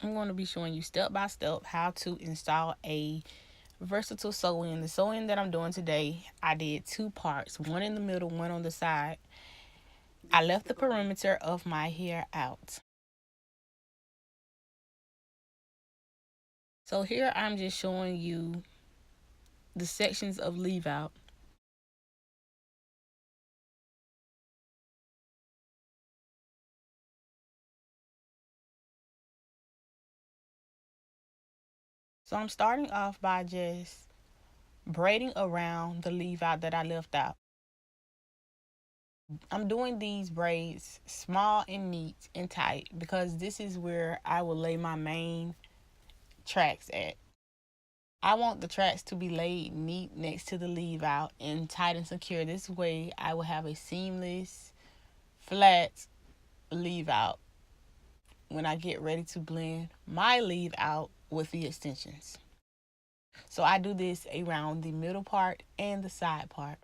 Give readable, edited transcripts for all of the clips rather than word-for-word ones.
I'm going to be showing you step by step how to install a versatile sew-in. The sew-in that I'm doing today, I did two parts, one in the middle, one on the side. I left the perimeter of my hair out. So here I'm just showing you the sections of leave out. So I'm starting off by just braiding around the leave out that I left out. I'm doing these braids small and neat and tight because this is where I will lay my main tracks at. I want the tracks to be laid neat next to the leave out and tight and secure. This way I will have a seamless, flat leave out when I get ready to blend my leave out with the extensions. So I do this around the middle part and the side part.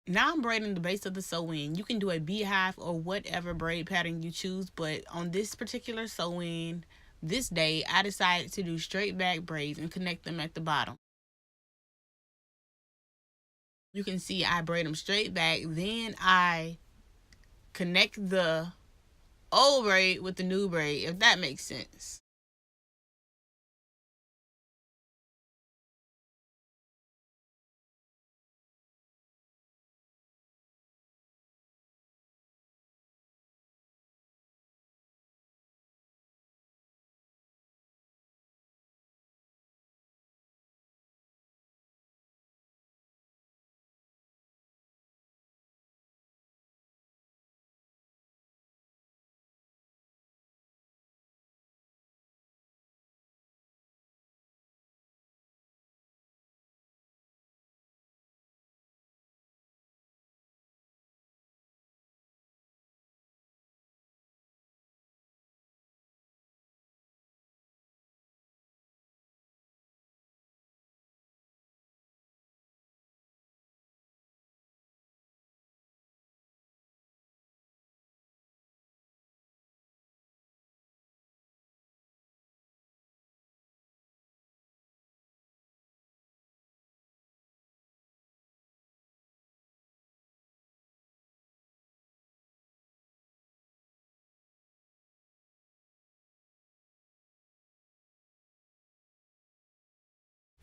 Now I'm braiding the base of the sew-in. You can do a beehive or whatever braid pattern you choose, but on this particular sew-in, this day, I decided to do straight back braids and connect them at the bottom. You can see I braid them straight back, then I connect the old braid with the new braid, if that makes sense.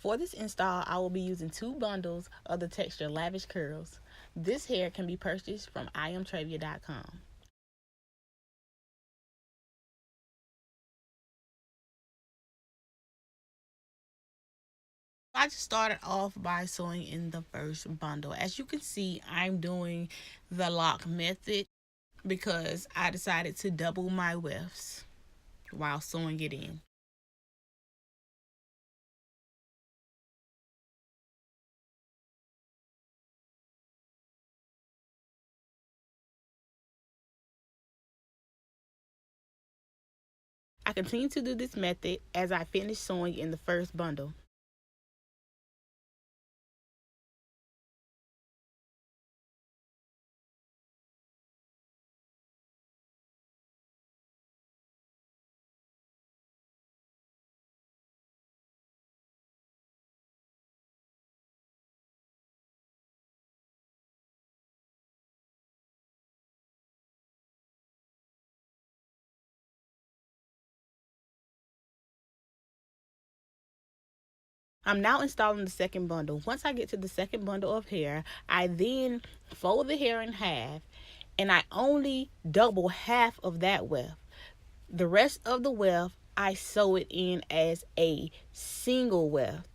For this install, I will be using two bundles of the texture Lavish Curls. This hair can be purchased from IAMTRAVIA.com. I just started off by sewing in the first bundle. As you can see, I'm doing the lock method because I decided to double my wefts while sewing it in. I continue to do this method as I finish sewing in the first bundle. I'm now installing the second bundle. Once I get to the second bundle of hair, I then fold the hair in half and I only double half of that weft. The rest of the weft, I sew it in as a single weft.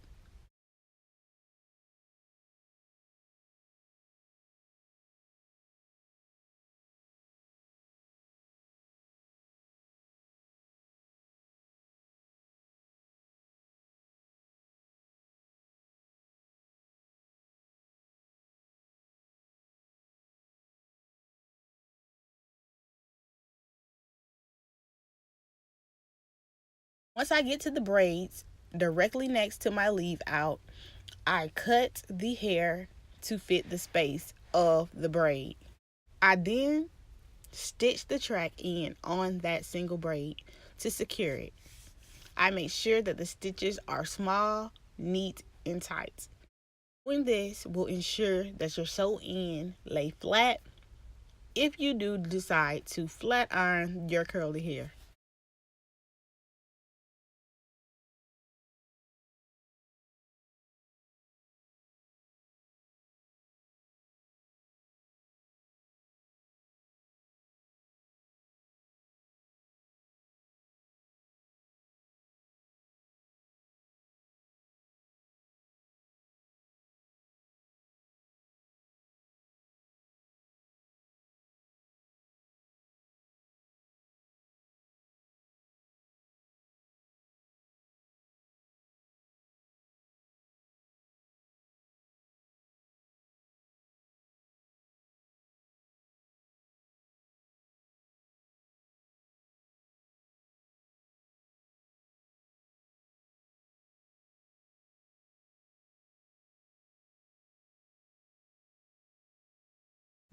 Once I get to the braids, directly next to my leave out, I cut the hair to fit the space of the braid. I then stitch the track in on that single braid to secure it. I make sure that the stitches are small, neat, and tight. Doing this will ensure that your sew in lay flat if you do decide to flat iron your curly hair.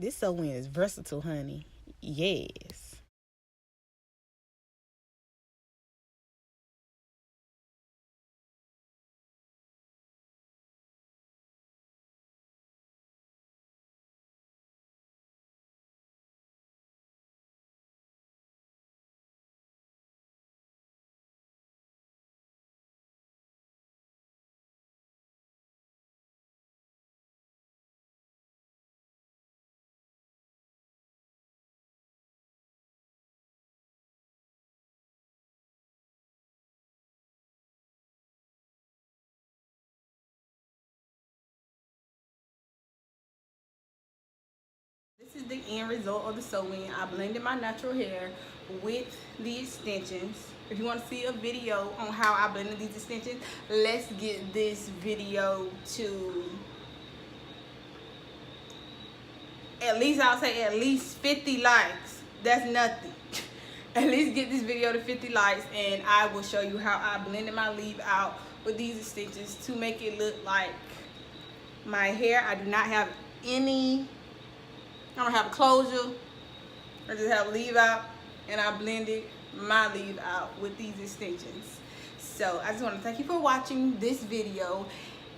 This sew-in is versatile, honey. Yes. This is the end result of the sew-in. I blended my natural hair with the extensions. If you want to see a video on how I blended these extensions, let's get this video to at least, I'll say at least 50 likes. That's nothing. At least get this video to 50 likes and I will show you how I blended my leave out with these extensions to make it look like my hair. I do not have any, I don't have closure. I just have leave out and I blended my leave out with these extensions. So I just want to thank you for watching this video.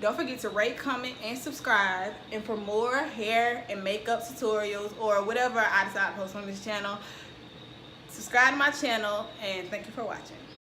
Don't forget to rate, comment, and subscribe. And for more hair and makeup tutorials or whatever I decide to post on this channel, subscribe to my channel and thank you for watching.